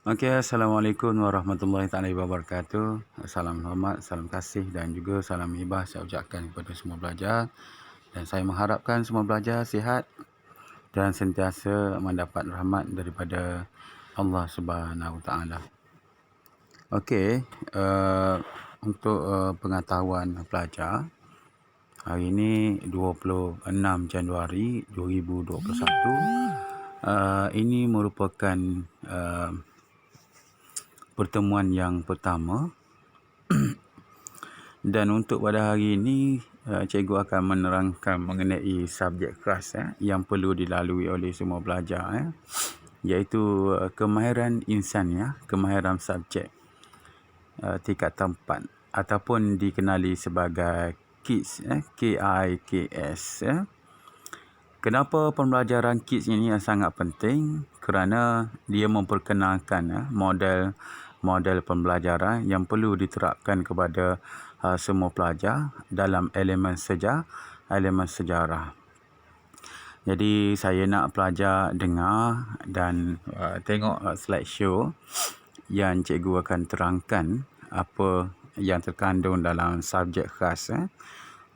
Okey, Assalamualaikum warahmatullahi taala wabarakatuh. Salam hormat, salam kasih dan juga salam hibah saya ucapkan kepada semua pelajar. Dan saya mengharapkan semua pelajar sihat dan sentiasa mendapat rahmat daripada Allah Subhanahu taala. Okey, untuk pengetahuan pelajar, hari ini 26 Januari 2021. Ini merupakan pertemuan yang pertama dan untuk pada hari ini cikgu akan menerangkan mengenai subjek kelas yang perlu dilalui oleh semua pelajar, iaitu kemahiran insaniah, kemahiran subjek tingkatan 4 ataupun dikenali sebagai KIS, KIKS. Kenapa pembelajaran KIS ini sangat penting? Kerana dia memperkenalkan model pembelajaran yang perlu diterapkan kepada semua pelajar dalam elemen sejarah. Jadi saya nak pelajar dengar dan tengok slideshow yang cikgu akan terangkan apa yang terkandung dalam subjek khas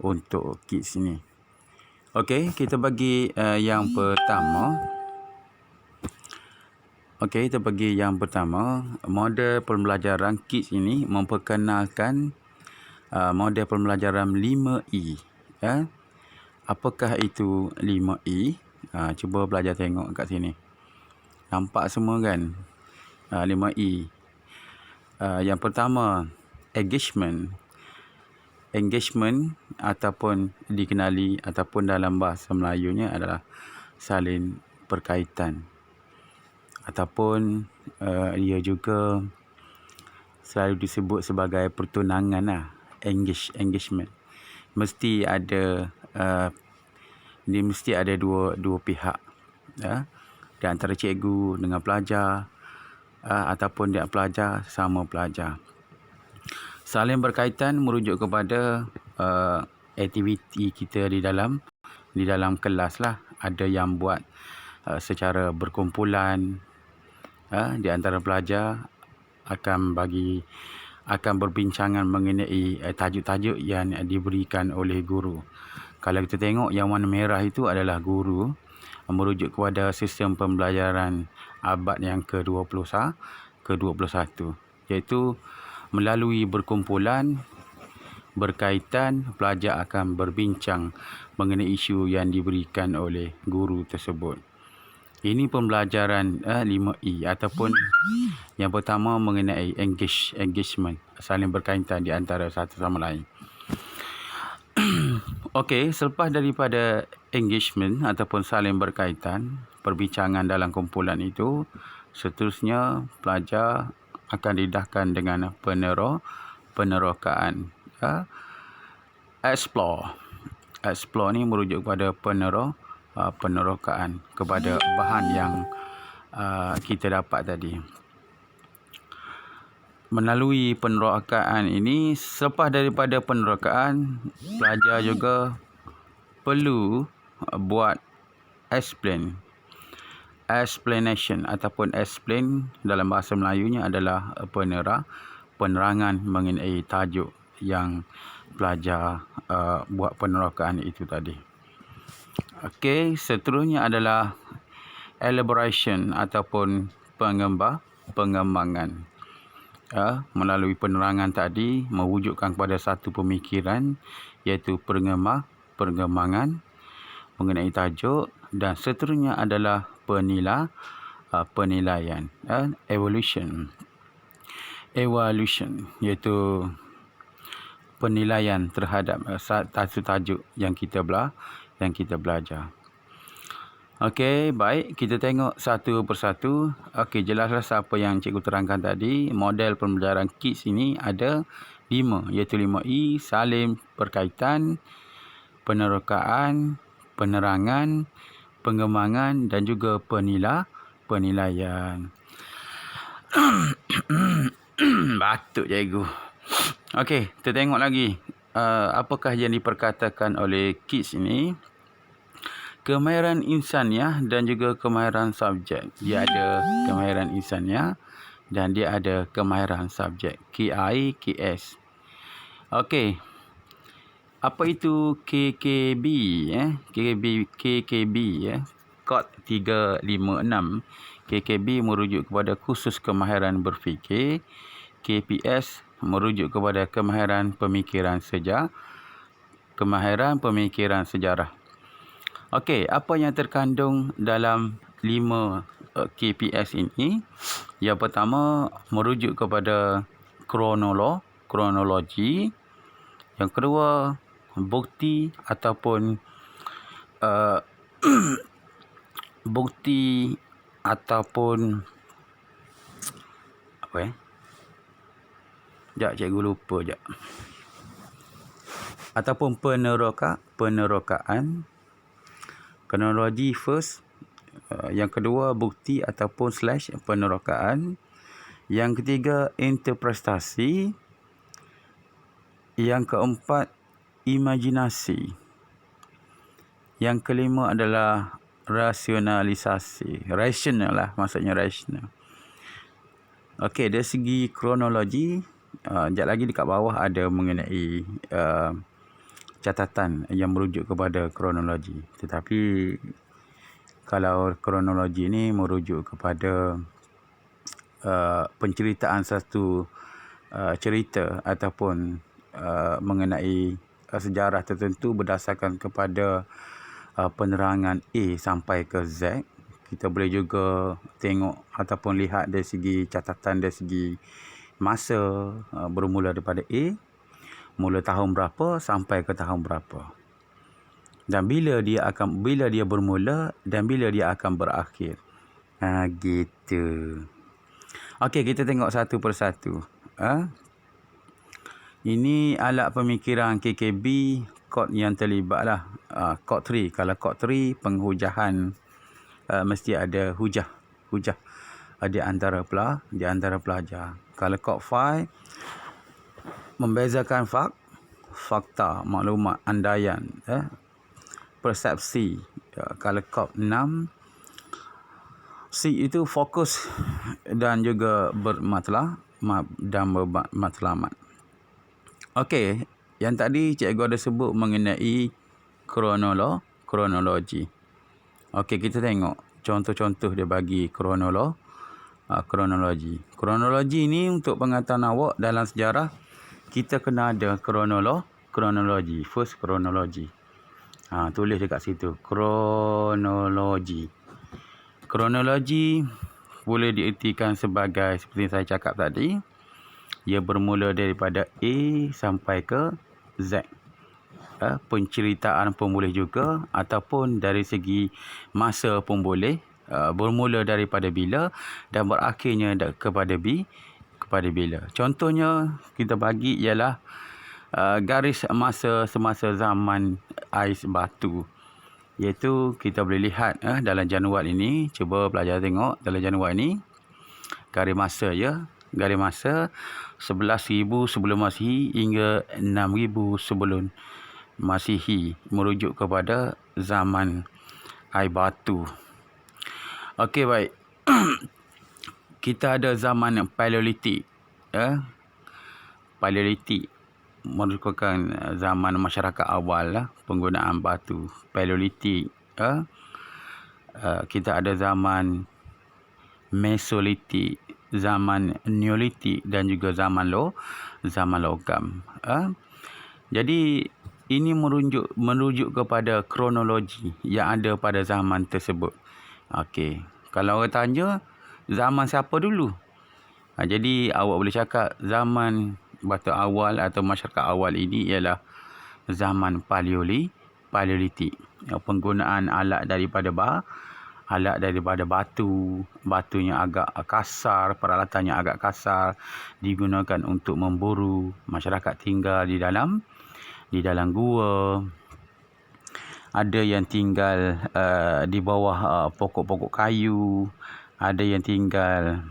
untuk KIS ini. Okey, kita bagi yang pertama. Okey, kita bagi yang pertama. Model pembelajaran KIS ini memperkenalkan model pembelajaran 5E. Apakah itu 5E? Cuba belajar tengok kat sini. Nampak semua kan? 5E. Yang pertama, engagement. Engagement ataupun dikenali ataupun dalam bahasa Melayunya adalah salin berkaitan. Ataupun ia juga selalu disebut sebagai pertunangan engagement. Mesti ada dua pihak, di antara cikgu dengan pelajar ataupun dia pelajar sama pelajar. Saling berkaitan merujuk kepada aktiviti kita di dalam kelas lah. Ada yang buat secara berkumpulan, di antara pelajar akan berbincangan mengenai tajuk-tajuk yang diberikan oleh guru. Kalau kita tengok yang warna merah itu adalah guru, merujuk kepada sistem pembelajaran abad yang ke-21, iaitu melalui berkumpulan berkaitan, pelajar akan berbincang mengenai isu yang diberikan oleh guru tersebut. Ini pembelajaran 5E ataupun yang pertama mengenai engagement, saling berkaitan di antara satu sama lain. Okey, selepas daripada engagement ataupun saling berkaitan, perbincangan dalam kumpulan itu, seterusnya pelajar akan didahkan dengan penerokaan. Explore ni merujuk kepada penerokaan kepada bahan yang kita dapat tadi. Melalui penerokaan ini, selepas daripada penerokaan, pelajar juga perlu buat explanation ataupun explain dalam bahasa Melayunya adalah penerangan mengenai tajuk yang pelajar buat penerokaan itu tadi. Okey, seterusnya adalah elaboration ataupun pengembangan. Melalui penerangan tadi mewujudkan kepada satu pemikiran, iaitu pengembangan mengenai tajuk, dan seterusnya adalah penilaian, evaluation, iaitu penilaian terhadap satu tajuk yang kita belajar. Okey, baik, kita tengok satu persatu. Okey, jelaslah apa yang cikgu terangkan tadi. Model pembelajaran KIS ini ada 5, iaitu 5E, saling berkaitan, penerokaan, penerangan, pengembangan dan juga penilaian. Batuk cikgu. Okey, kita tengok lagi. Apakah yang diperkatakan oleh KIS ini? Kemahiran insaniah dan juga kemahiran subjek. Dia ada kemahiran insaniah dan dia ada kemahiran subjek KI, KS. Okey. Apa itu KKB KKB kod 356. KKB merujuk kepada khusus kemahiran berfikir. KPS merujuk kepada kemahiran pemikiran sejarah. Okey, apa yang terkandung dalam 5 KPS ini? Yang pertama merujuk kepada kronologi. Yang kedua, bukti ataupun cikgu lupa jap. Ataupun penerokaan. Kronologi first. Yang kedua, bukti ataupun / penerokaan. Yang ketiga, interpretasi. Yang keempat, imajinasi. Yang kelima adalah rasionalisasi. Rasional lah, maksudnya rasional. Okey, dari segi kronologi, sekejap lagi dekat bawah ada mengenai catatan yang merujuk kepada kronologi. Tetapi kalau kronologi ini merujuk kepada penceritaan satu cerita ataupun mengenai sejarah tertentu berdasarkan kepada penerangan A sampai ke Z. Kita boleh juga tengok ataupun lihat dari segi catatan dari segi masa, bermula daripada A, mula tahun berapa sampai ke tahun berapa. Dan bila dia bermula dan bila dia akan berakhir. Gitu. Okey, kita tengok satu persatu. Ini alat pemikiran KKB, kod yang terlibat lah. Kod 3. Kalau kod 3, penghujahan mesti ada hujah di antara pelajar. Kalau kod 5, membezakan fakta, maklumat, andaian, persepsi. Kalau kod 6, C itu fokus dan juga bermatlamat. Okey, yang tadi cikgu ada sebut mengenai kronologi. Okey, kita tengok contoh-contoh dia bagi kronologi. Kronologi ni untuk pengetahuan awak dalam sejarah, kita kena ada kronologi. First kronologi. Tulis dekat situ, kronologi. Kronologi boleh diertikan sebagai seperti saya cakap tadi, ia bermula daripada A sampai ke Z. Penceritaan pun boleh juga, ataupun dari segi masa pun boleh, bermula daripada bila dan berakhirnya kepada bila. Contohnya kita bagi ialah garis masa semasa zaman ais batu. Iaitu kita boleh lihat dalam jadual ini, cuba pelajar tengok dalam jadual ini, garis masa garis masa 11,000 sebelum Masihi hingga 6,000 sebelum Masihi, merujuk kepada zaman air batu. Okey, baik. Kita ada zaman Paleolitik. Paleolitik merupakan zaman masyarakat awal penggunaan batu. Paleolitik. Kita ada zaman Mesolitik, zaman Neolitik dan juga zaman logam. Jadi ini merujuk kepada kronologi yang ada pada zaman tersebut. Okey, kalau orang tanya zaman siapa dulu? Jadi awak boleh cakap zaman batu awal atau masyarakat awal ini ialah zaman Paleolitik. Penggunaan alat daripada batunya agak kasar, peralatannya agak kasar, digunakan untuk memburu. Masyarakat tinggal di dalam gua. Ada yang tinggal di bawah pokok-pokok kayu, ada yang tinggal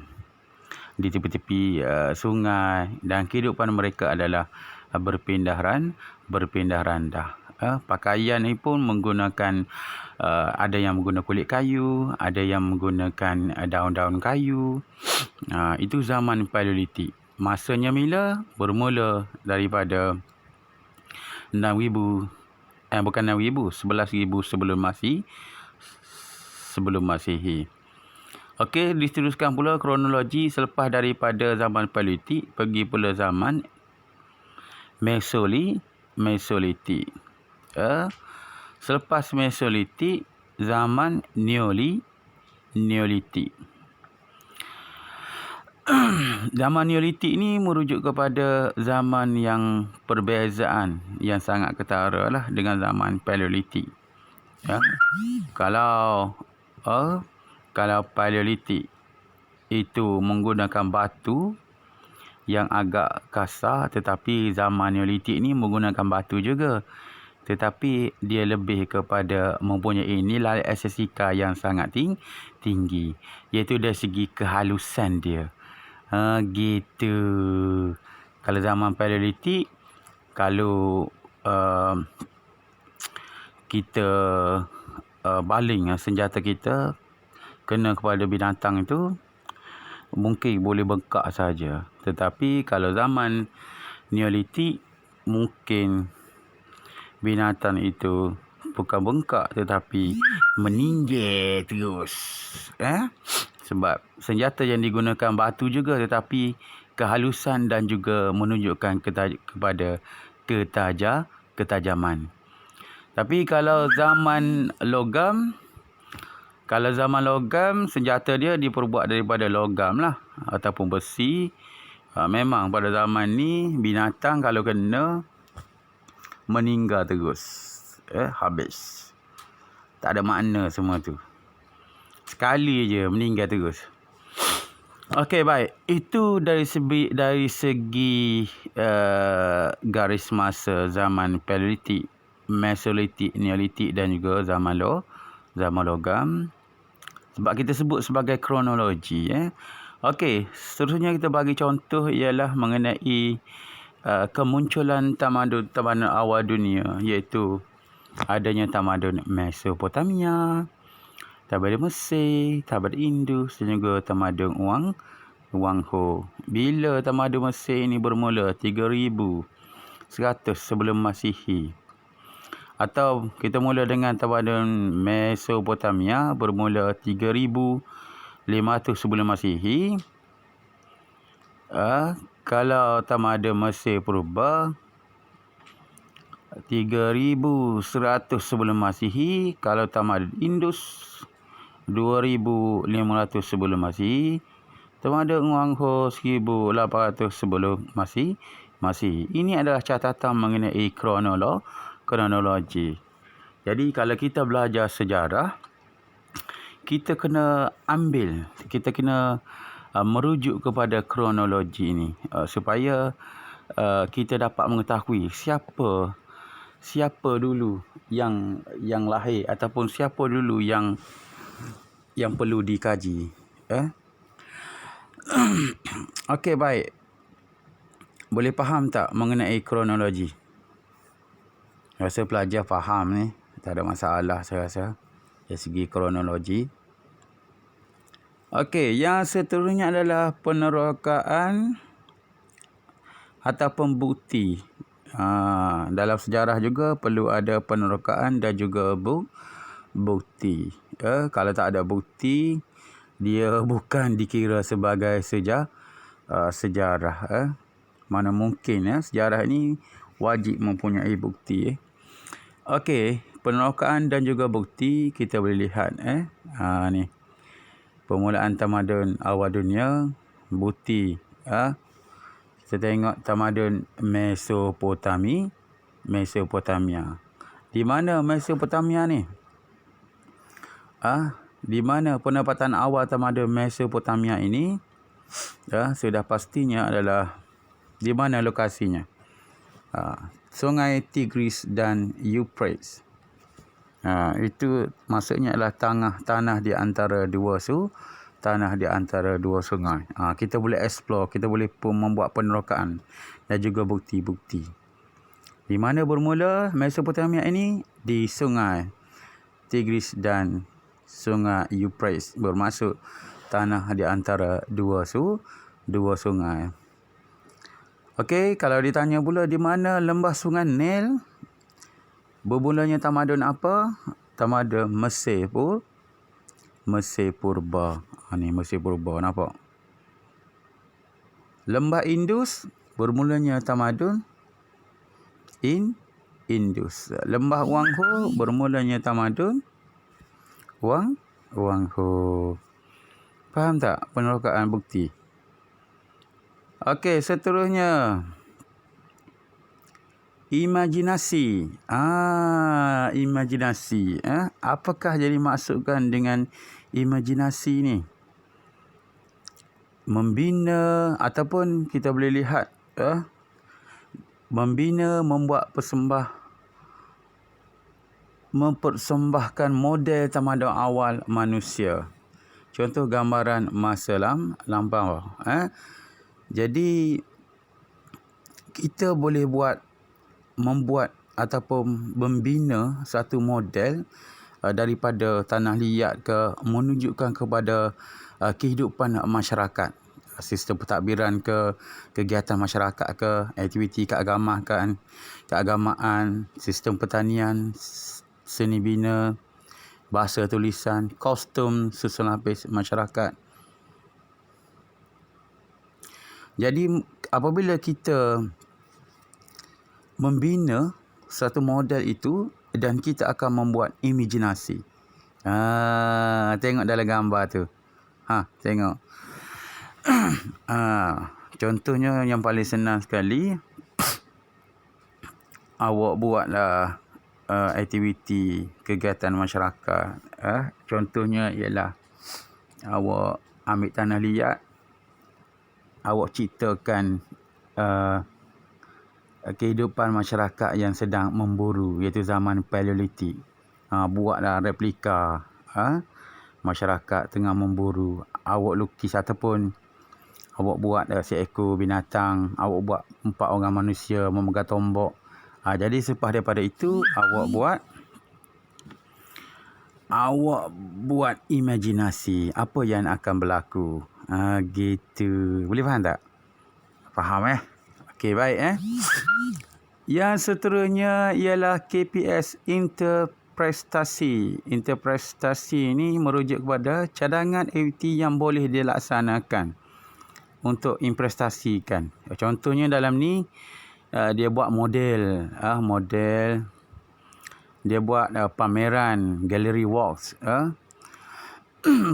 di tepi-tepi sungai, dan kehidupan mereka adalah berpindah randah. Pakaian ni pun menggunakan ada yang menggunakan kulit kayu, ada yang menggunakan daun-daun kayu. Itu zaman Paleolitik. Masanya bila? Bermula daripada 6,000 bukan 6,000, 11,000 sebelum Masihi. Okey, diteruskan pula kronologi selepas daripada zaman Paleolitik pergi pula zaman Mesolitik. Selepas Mesolitik, zaman Neolitik. Zaman Neolitik ni merujuk kepada zaman yang perbezaan yang sangat ketara lah dengan zaman Paleolitik. Kalau Paleolitik itu menggunakan batu yang agak kasar, tetapi zaman Neolitik ni menggunakan batu juga, tetapi dia lebih kepada mempunyai nilai estetika yang sangat tinggi, iaitu dari segi kehalusan dia. Gitu. Kalau zaman Paleolitik, kalau kita baling senjata kita kena kepada binatang itu, mungkin boleh bengkak saja. Tetapi kalau zaman Neolitik, mungkin binatang itu bukan bengkak tetapi meninggal terus. Sebab senjata yang digunakan batu juga, tetapi kehalusan dan juga menunjukkan kepada ketajaman. Tapi kalau zaman logam, senjata dia diperbuat daripada logam lah, ataupun besi. Memang pada zaman ni binatang kalau kena meninggal terus. Habis. Tak ada makna semua tu. Sekali je meninggal terus. Okey, baik. Itu dari segi garis masa zaman Paleolitik, Mesolitik, Neolitik dan juga zaman logam. Sebab kita sebut sebagai kronologi. Okey, seterusnya kita bagi contoh ialah mengenai kemunculan tamadun awal dunia, iaitu adanya tamadun Mesopotamia, tamadun Mesir, tamadun Indus dan juga tamadun Wang Ho. Bila tamadun Mesir ini bermula 3,100 sebelum Masihi. Atau kita mula dengan tamadun Mesopotamia bermula 3,500 sebelum Masihi. Kalau tamadun Mesir purba 3,100 sebelum Masihi. Kalau tamadun Indus 2,500 sebelum Masihi. Tamadun Wang Ho 1,800 sebelum Masihi. Ini adalah catatan mengenai kronologi. Jadi kalau kita belajar sejarah, kita kena merujuk kepada kronologi ini, supaya kita dapat mengetahui siapa dulu yang lahir, ataupun siapa dulu yang perlu dikaji. Okey, baik. Boleh faham tak mengenai kronologi? Rasa pelajar faham ni, tak ada masalah saya rasa dari segi kronologi. Okey, yang seterusnya adalah penerokaan ataupun bukti. Dalam sejarah juga perlu ada penerokaan dan juga bukti. Kalau tak ada bukti, dia bukan dikira sebagai sejarah. Mana mungkin sejarah ini wajib mempunyai bukti. Okey, penerokaan dan juga bukti kita boleh lihat. Ni. Permulaan tamadun awal dunia, bukti. Kita tengok tamadun Mesopotamia. Di mana Mesopotamia ni? Di mana penempatan awal tamadun Mesopotamia ini? Sudah pastinya adalah di mana lokasinya? Sungai Tigris dan Euphrates. Itu maksudnya adalah tanah di antara dua sungai. Kita boleh explore, kita boleh membuat penerokaan dan juga bukti-bukti. Di mana bermula Mesopotamia ini? Di sungai Tigris dan sungai Euphrates, bermaksud tanah di antara dua sungai. Okey, kalau ditanya pula di mana lembah sungai Nil? Bermulanya tamadun apa? Tamadun Mesir Purba. Ni Mesir Purba, nampak? Lembah Indus bermulanya tamadun Indus. Lembah Wang Ho bermulanya tamadun Wang Ho. Faham tak penerokaan bukti? Okey, seterusnya imajinasi. Imajinasi. Apakah jadi maksudkan dengan imajinasi ni? Membina, ataupun kita boleh lihat membina, mempersembahkan model tamadun awal manusia. Contoh gambaran masa lampau. Jadi kita boleh membuat ataupun membina satu model daripada tanah liat ke, menunjukkan kepada kehidupan masyarakat, sistem pentadbiran ke, kegiatan masyarakat ke, aktiviti keagamaan, sistem pertanian, seni bina, bahasa tulisan, kostum, susun lapis masyarakat. Jadi apabila kita membina satu model itu dan kita akan membuat imajinasi. Tengok dalam gambar tu. Tengok. Contohnya yang paling senang sekali, awak buatlah aktiviti kegiatan masyarakat. Contohnya ialah awak ambil tanah liat, awak ciptakan kehidupan masyarakat yang sedang memburu, iaitu zaman Paleolitik. Buatlah replika masyarakat tengah memburu. Awak lukis ataupun awak buat seekor binatang, awak buat 4 orang manusia memegang tombak. Jadi selepas daripada itu awak buat imajinasi apa yang akan berlaku. Gitu. Boleh faham tak? Faham Okey, baik Yang seterusnya ialah KPS interpretasi. Interpretasi ini merujuk kepada cadangan aktiviti yang boleh dilaksanakan untuk imprestasikan. Contohnya dalam ni dia buat model, dia buat pameran gallery walks,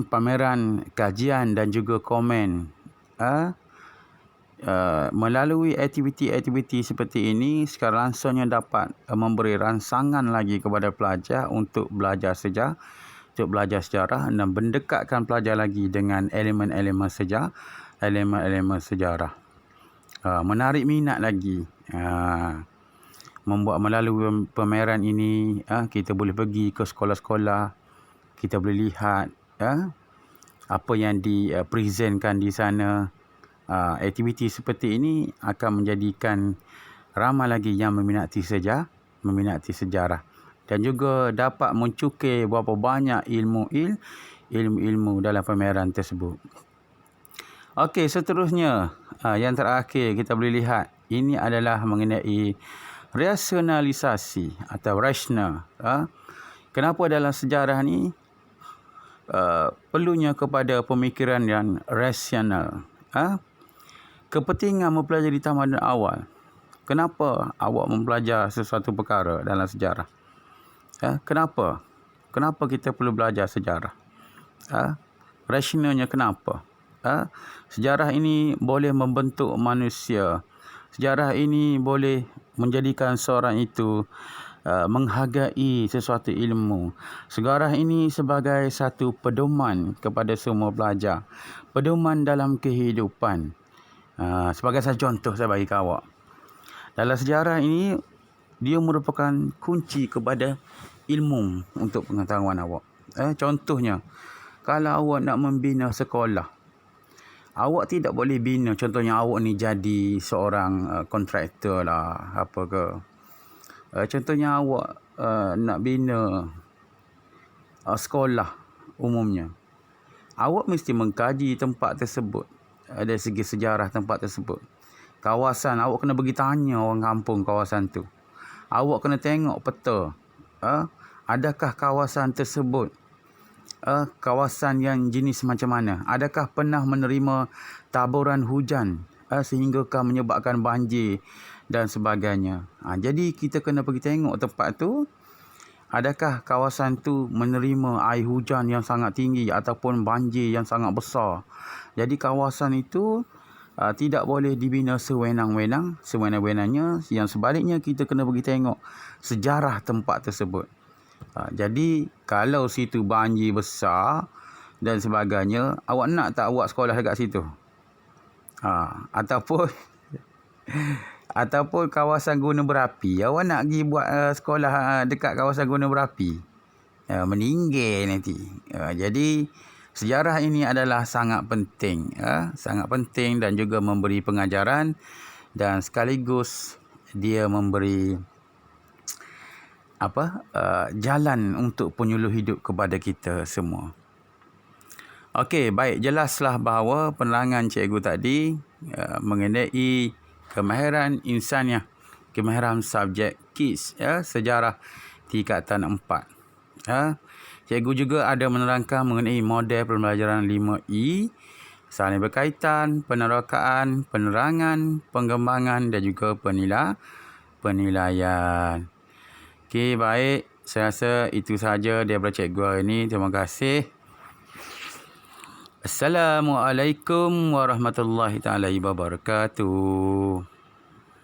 pameran kajian dan juga komen. Melalui aktiviti-aktiviti seperti ini, secara langsungnya dapat memberi rangsangan lagi kepada pelajar untuk belajar sejarah dan mendekatkan pelajar lagi dengan elemen-elemen sejarah. Menarik minat lagi. Melalui pameran ini, kita boleh pergi ke sekolah-sekolah, kita boleh lihat apa yang dipresentkan di sana. Aktiviti seperti ini akan menjadikan ramai lagi yang meminati sejarah dan juga dapat mencukir berapa banyak ilmu dalam pameran tersebut. Okey, seterusnya yang terakhir kita boleh lihat, ini adalah mengenai rasionalisasi atau rasional. Kenapa dalam sejarah ni perlunya kepada pemikiran yang rasional? Kepentingan mempelajari tamadun awal. Kenapa awak mempelajari sesuatu perkara dalam sejarah? Kenapa? Kenapa kita perlu belajar sejarah? Rasionalnya kenapa? Sejarah ini boleh membentuk manusia. Sejarah ini boleh menjadikan seorang itu menghargai sesuatu ilmu. Sejarah ini sebagai satu pedoman kepada semua pelajar. Pedoman dalam kehidupan. Sebagai satu contoh saya bagi awak. Dalam sejarah ini, dia merupakan kunci kepada ilmu untuk pengetahuan awak. Contohnya, kalau awak nak membina sekolah, awak tidak boleh bina, contohnya awak ni jadi seorang kontraktor lah, apa ke. Contohnya awak nak bina sekolah umumnya, awak mesti mengkaji tempat tersebut dari segi sejarah tempat tersebut. Kawasan, awak kena pergi tanya orang kampung kawasan tu. Awak kena tengok peta. Adakah kawasan tersebut kawasan yang jenis macam mana? Adakah pernah menerima taburan hujan sehingga menyebabkan banjir dan sebagainya. Jadi kita kena pergi tengok tempat tu. Adakah kawasan tu menerima air hujan yang sangat tinggi ataupun banjir yang sangat besar. Jadi kawasan itu tidak boleh dibina sewenang-wenangnya. Yang sebaliknya kita kena pergi tengok sejarah tempat tersebut. Jadi kalau situ banjir besar dan sebagainya, awak nak tak awak sekolah dekat situ? Ataupun kawasan gunung berapi, awak nak pergi buat sekolah dekat kawasan gunung berapi? Meninggal nanti. Jadi sejarah ini adalah sangat penting, dan juga memberi pengajaran dan sekaligus dia memberi jalan untuk penyuluh hidup kepada kita semua. Okey, baik, jelaslah bahawa penerangan cikgu tadi mengenai kemahiran insaniah, kemahiran subjek KIS, sejarah tingkatan 4. Cikgu juga ada menerangkan mengenai model pembelajaran 5E, saling berkaitan, penerokaan, penerangan, pengembangan dan juga penilaian. Okey, baik, saya rasa itu sahaja daripada cikgu hari ini. Terima kasih. Assalamualaikum warahmatullahi taala wabarakatuh.